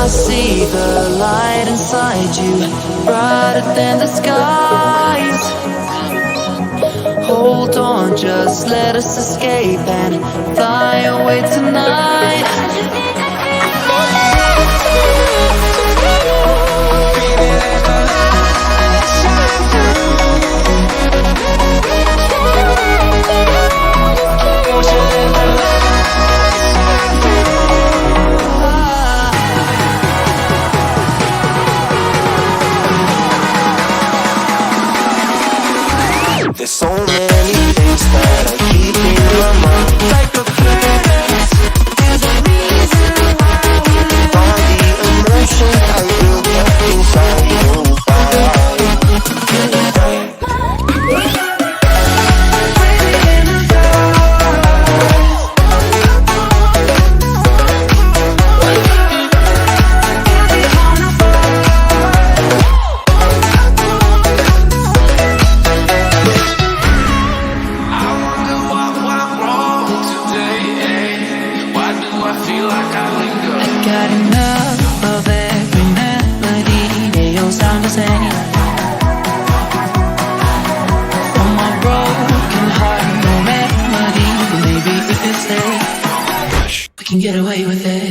I see the light inside you, brighter than the skies. Hold on, just let us escape and fly away tonight. There's so many things that I keep in my mind, like a curse. There's a reason why we live. All the emotions I built up inside you. Got enough of every melody, they all sound the same. On my broken heart, no remedy, but maybe if you stay, we can get away with it.